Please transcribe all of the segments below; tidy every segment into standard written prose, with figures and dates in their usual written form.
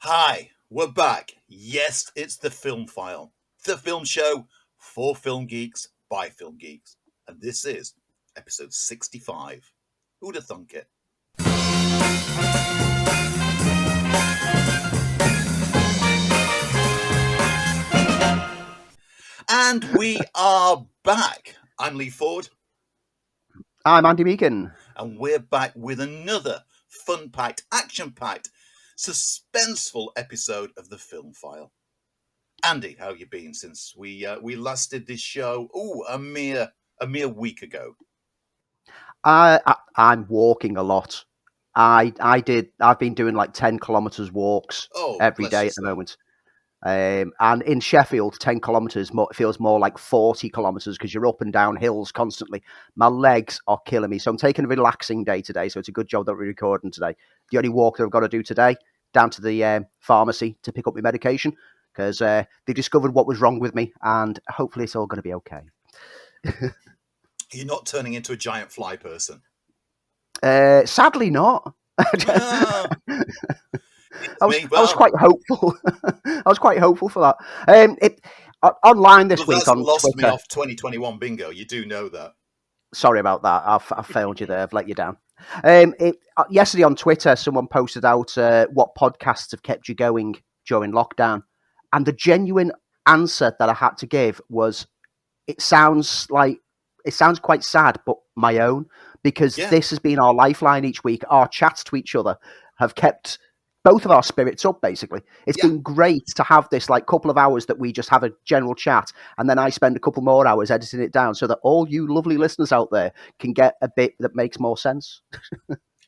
Hi, we're back. Yes, it's the FilmFile, the film show for film geeks by film geeks. And this is episode 65. Who'd have thunk it? And we are back. I'm Lee Ford. I'm Andy Meakin. And we're back with another fun-packed, action-packed, suspenseful episode of the FilmFile. Andy, how you been since we last did this show? A mere week ago. I'm walking a lot. I've been doing like 10 kilometers walks every day at the moment. And in Sheffield, 10 kilometers feels more like 40 kilometers because you're up and down hills constantly. My legs are killing me. So I'm taking a relaxing day today. So it's a good job that we're recording today. The only walk that I've got to do today, down to the pharmacy to pick up my medication because they discovered what was wrong with me and hopefully it's all going to be okay. You're not turning into a giant fly person. Sadly not. I was quite hopeful. I was quite hopeful for that. Online this week on lost Twitter. Me off 2021 bingo. You do know that. Sorry about that. I've failed you there. I've let you down. Yesterday on Twitter, someone posted out what podcasts have kept you going during lockdown, and the genuine answer that I had to give was, it sounds quite sad, but my own, because this has been our lifeline each week. Our chats to each other have kept both of our spirits up, basically. It's been great to have this like couple of hours that we just have a general chat, and then I spend a couple more hours editing it down so that all you lovely listeners out there can get a bit that makes more sense.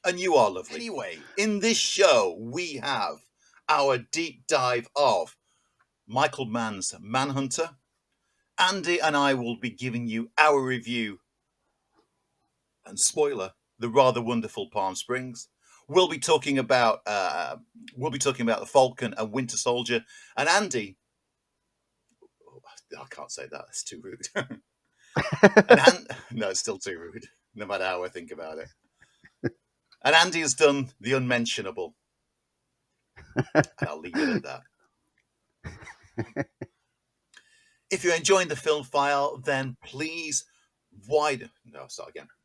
And you are lovely. Anyway, in this show, we have our deep dive of Michael Mann's Manhunter. Andy and I will be giving you our review and spoiler, the rather wonderful Palm Springs. We'll be talking about the Falcon and Winter Soldier. And Andy, I can't say that. It's too rude. No, it's still too rude. No matter how I think about it. And Andy has done the unmentionable. And I'll leave it at that. If you're enjoying the FilmFile, then please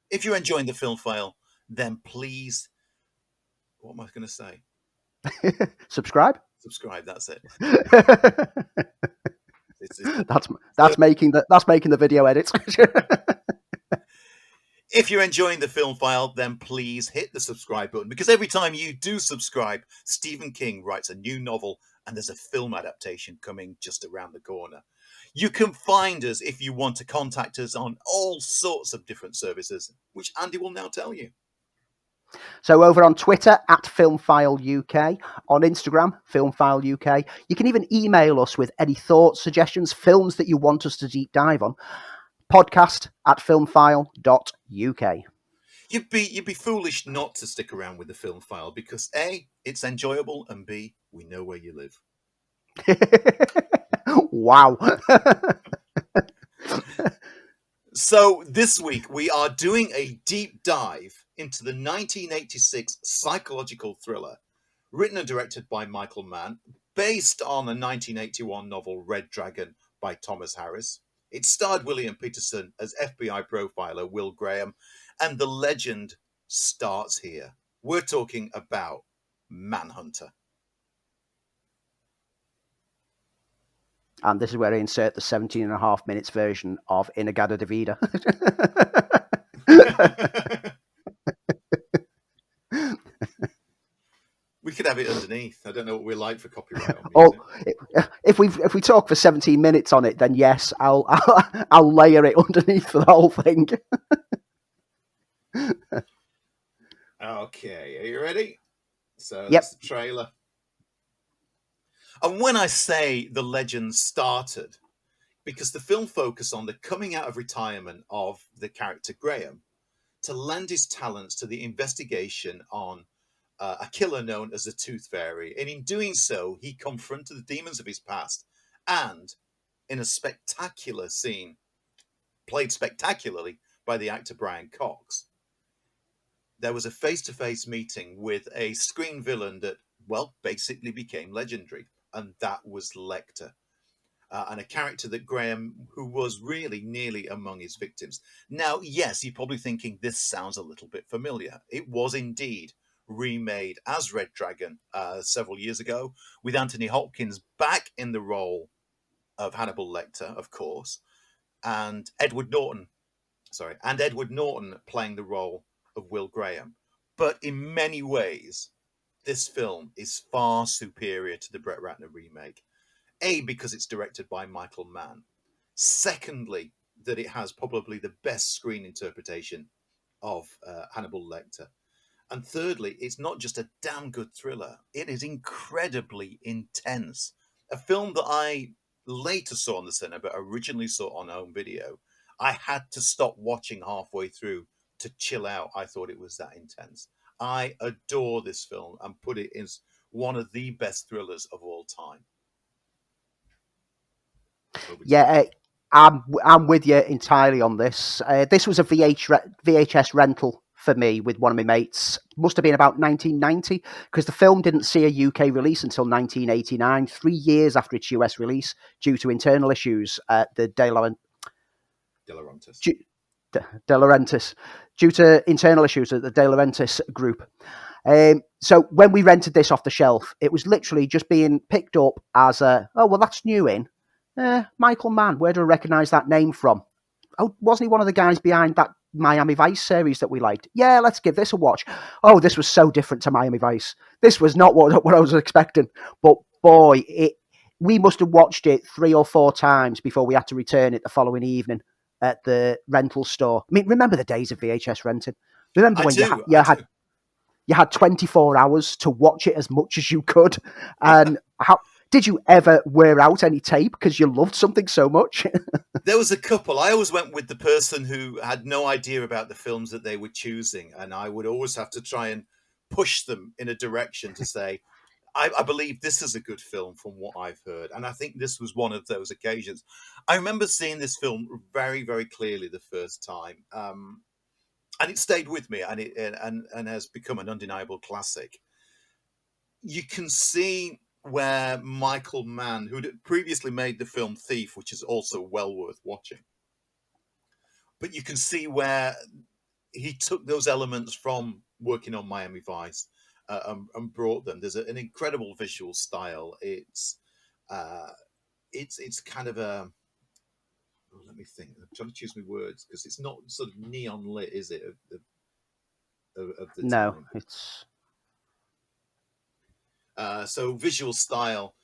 If you're enjoying the FilmFile, then please, what am I going to say? Subscribe. That's it. That's making the video edits. If you're enjoying the FilmFile, then please hit the subscribe button, because every time you do subscribe, Stephen King writes a new novel and there's a film adaptation coming just around the corner. You can find us if you want to contact us on all sorts of different services, which Andy will now tell you. So over on Twitter at FilmFile UK, on Instagram, FilmFile UK. You can even email us with any thoughts, suggestions, films that you want us to deep dive on. Podcast at FilmFile.uk. You'd be foolish not to stick around with the FilmFile because A, it's enjoyable, and B, we know where you live. Wow. So this week we are doing a deep dive into the 1986 psychological thriller written and directed by Michael Mann, based on the 1981 novel Red Dragon by Thomas Harris. It starred William Peterson as FBI profiler Will Graham, and the legend starts here. We're talking about Manhunter. And this is where I insert the 17 and a half minutes version of Inagada Davida. We could have it underneath. I don't know what we're like for copyright on music. If we talk for 17 minutes on it, then yes, I'll layer it underneath for the whole thing. Okay, are you ready? So that's the trailer. And when I say the legend started, because the film focused on the coming out of retirement of the character Graham to lend his talents to the investigation on a killer known as the Tooth Fairy. And in doing so, he confronted the demons of his past. And in a spectacular scene, played spectacularly by the actor Brian Cox, there was a face-to-face meeting with a screen villain that well, basically became legendary, and that was Lecter. And a character that Graham, who was really nearly among his victims. Now, yes, you're probably thinking this sounds a little bit familiar. It was indeed remade as Red Dragon several years ago, with Anthony Hopkins back in the role of Hannibal Lecter, of course, and Edward Norton. And Edward Norton playing the role of Will Graham. But in many ways, this film is far superior to the Brett Ratner remake. A, because it's directed by Michael Mann. Secondly, that it has probably the best screen interpretation of Hannibal Lecter. And thirdly, it's not just a damn good thriller, it is incredibly intense. A film that I later saw on the cinema, but originally saw on home video. I had to stop watching halfway through to chill out. I thought it was that intense. I adore this film and put it as one of the best thrillers of all time. Yeah, I'm with you entirely on this. This was a VHS rental for me with one of my mates. Must have been about 1990, because the film didn't see a UK release until 1989, 3 years after its US release, due to internal issues at the De Laurentiis, due to internal issues at the De Laurentiis group. So when we rented this off the shelf, it was literally just being picked up as that's new in. Michael Mann, where do I recognise that name from? Oh, wasn't he one of the guys behind that Miami Vice series that we liked? Yeah, let's give this a watch. Oh, this was so different to Miami Vice. This was not what I was expecting. But boy, we must have watched it 3 or 4 times before we had to return it the following evening at the rental store. I mean, remember the days of VHS renting? Remember when you had 24 hours to watch it as much as you could? And how did you ever wear out any tape because you loved something so much? There was a couple. I always went with the person who had no idea about the films that they were choosing, and I would always have to try and push them in a direction to say, I believe this is a good film from what I've heard. And I think this was one of those occasions. I remember seeing this film very, very clearly the first time. And it stayed with me, and has become an undeniable classic. You can see where Michael Mann, who'd previously made the film Thief, which is also well worth watching, but you can see where he took those elements from working on Miami Vice and brought them. There's an incredible visual style. It's kind of a, let me think. I'm trying to choose my words because it's not sort of neon lit, is it? Of the no, time. it's so visual style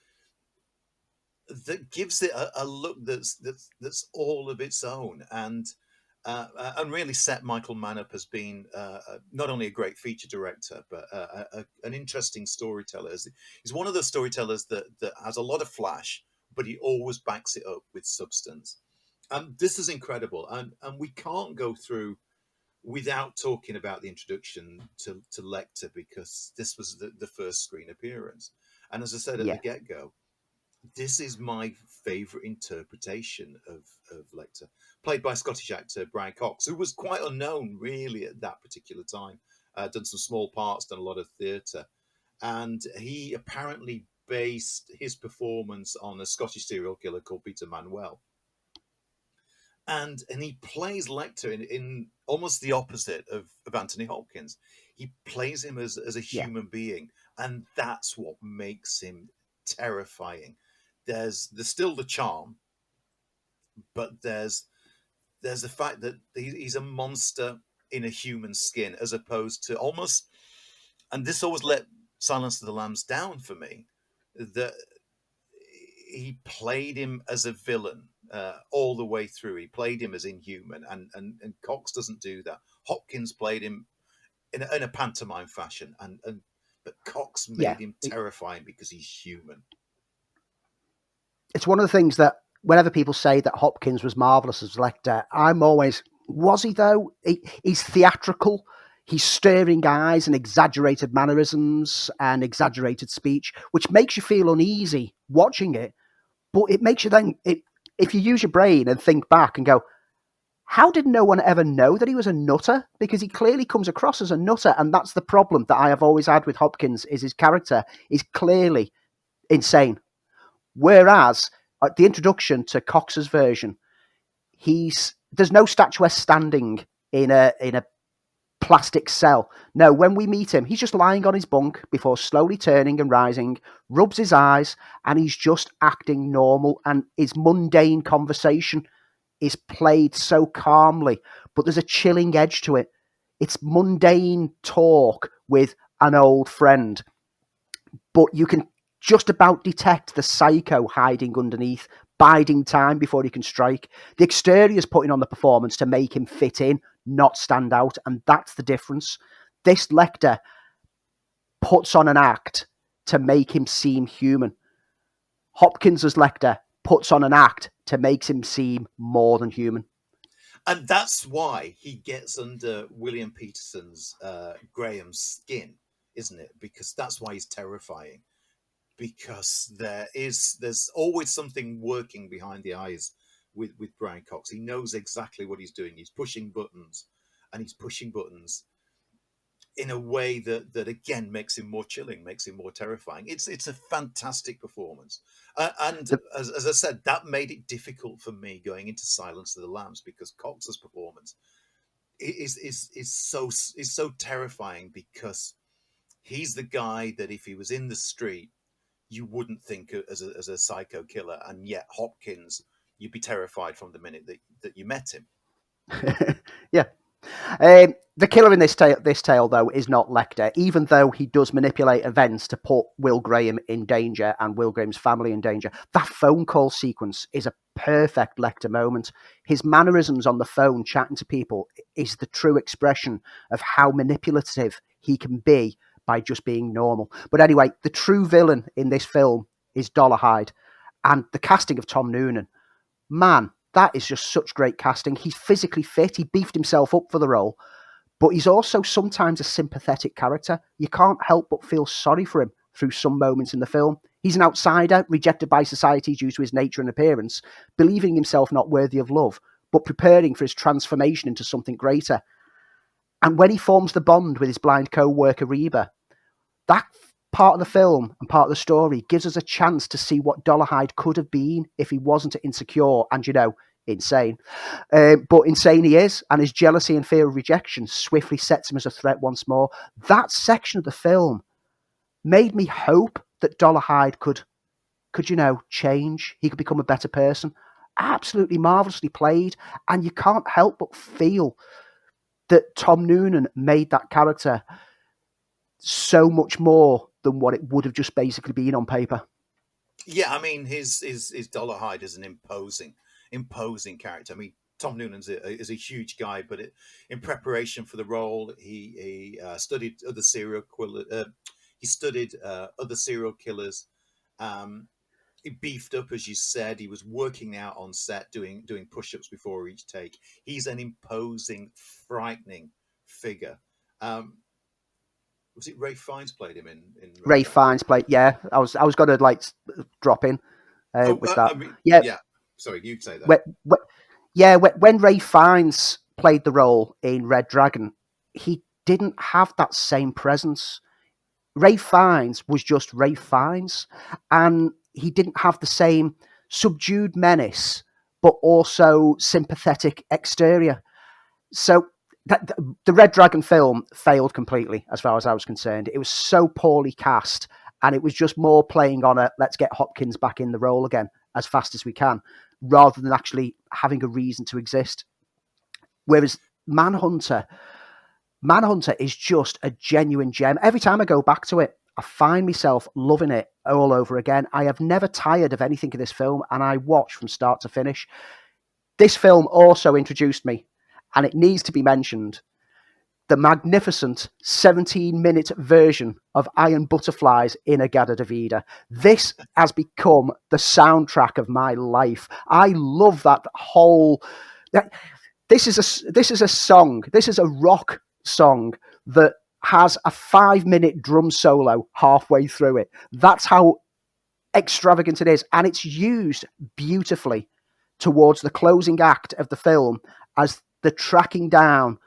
that gives it a look that's all of its own, and really set Michael Mann up as being not only a great feature director but an interesting storyteller. He's one of those storytellers that has a lot of flash, but he always backs it up with substance. And this is incredible, and we can't go through without talking about the introduction to Lecter, because this was the first screen appearance. And as I said at the get-go, this is my favourite interpretation of Lecter, played by Scottish actor Brian Cox, who was quite unknown really at that particular time. Done some small parts, done a lot of theatre. And he apparently based his performance on a Scottish serial killer called Peter Manuel. And he plays Lecter in almost the opposite of Anthony Hopkins. He plays him as a human being, and that's what makes him terrifying. There's still the charm, but there's the fact that he's a monster in a human skin, as opposed to almost, and this always let Silence of the Lambs down for me, that he played him as a villain all the way through. He played him as inhuman, and Cox doesn't do that. Hopkins played him in a pantomime fashion, but Cox made him terrifying because he's human. It's one of the things that whenever people say that Hopkins was marvellous as Lecter, I'm always, was he though? He's theatrical. He's staring eyes and exaggerated mannerisms and exaggerated speech, which makes you feel uneasy watching it. But it makes you then, if you use your brain and think back and go, How did no one ever know that he was a nutter? Because he clearly comes across as a nutter, and that's the problem that I have always had with Hopkins, is his character is clearly insane. Whereas at the introduction to Cox's version, there's no statuesque standing in a plastic cell. No, when we meet him, he's just lying on his bunk before slowly turning and rising, rubs his eyes, and he's just acting normal, and his mundane conversation is played so calmly, but there's a chilling edge to it. It's mundane talk with an old friend, but you can just about detect the psycho hiding underneath, biding time before he can strike. The exterior is putting on the performance to make him fit in, not stand out, and that's the difference. This Lecter puts on an act to make him seem human. Hopkins as Lecter puts on an act to make him seem more than human. And that's why he gets under William Peterson's Graham's skin, isn't it? Because that's why he's terrifying. Because there's always something working behind the eyes with Brian Cox. He knows exactly what he's doing. He's pushing buttons, and he's pushing buttons in a way that again makes him more chilling, makes him more terrifying. It's a fantastic performance, and as I said, that made it difficult for me going into Silence of the Lambs, because Cox's performance is so terrifying, because he's the guy that if he was in the street, you wouldn't think as a psycho killer, and yet Hopkins, you'd be terrified from the minute that you met him. Yeah. The killer in this tale, though, is not Lecter, even though he does manipulate events to put Will Graham in danger and Will Graham's family in danger. That phone call sequence is a perfect Lecter moment. His mannerisms on the phone chatting to people is the true expression of how manipulative he can be by just being normal. But anyway, the true villain in this film is Dolarhyde, and the casting of Tom Noonan. Man, that is just such great casting. He's physically fit. He beefed himself up for the role, but he's also sometimes a sympathetic character. You can't help but feel sorry for him through some moments in the film. He's an outsider, rejected by society due to his nature and appearance, believing himself not worthy of love, but preparing for his transformation into something greater. And when he forms the bond with his blind co-worker Reba, that part of the film and part of the story gives us a chance to see what Dolarhyde could have been if he wasn't insecure and, insane. But insane he is, and his jealousy and fear of rejection swiftly sets him as a threat once more. That section of the film made me hope that Dolarhyde could change. He could become a better person. Absolutely marvellously played, and you can't help but feel that Tom Noonan made that character so much more than what it would have just basically been on paper. Yeah, I mean, his Dolarhyde is an imposing character. I mean, Tom Noonan is a huge guy, but in preparation for the role, he studied other serial killers. He beefed up, as you said. He was working out on set, doing push-ups before each take. He's an imposing, frightening figure. Was it Ray Fiennes played him in Ray Fiennes played, yeah. I was going to drop in with that. Yeah. Sorry, you say that. When Ray Fiennes played the role in Red Dragon, he didn't have that same presence. Ray Fiennes was just Ray Fiennes, and he didn't have the same subdued menace, but also sympathetic exterior. So the Red Dragon film failed completely, as far as I was concerned. It was so poorly cast, and it was just more playing on let's get Hopkins back in the role again as fast as we can, rather than actually having a reason to exist. Whereas Manhunter is just a genuine gem. Every time I go back to it, I find myself loving it all over again. I have never tired of anything in this film, and I watch from start to finish. This film also introduced me, and it needs to be mentioned, the magnificent 17-minute version of Iron Butterflies in Agada Davida. This has become the soundtrack of my life. I love that whole... This is a song. This is a rock song that has a 5-minute drum solo halfway through it. That's how extravagant it is. And it's used beautifully towards the closing act of the film as the tracking down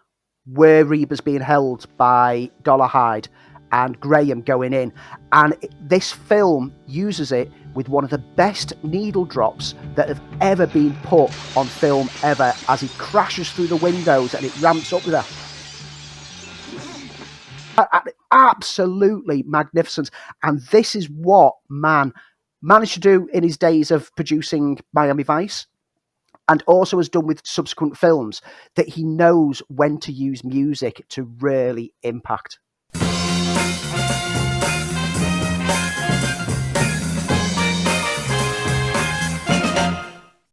where Reba's being held by Dollarhide and Graham going in. And this film uses it with one of the best needle drops that have ever been put on film ever, as he crashes through the windows and it ramps up with absolutely magnificent. And this is what Mann managed to do in his days of producing Miami Vice, and also has done with subsequent films, that he knows when to use music to really impact.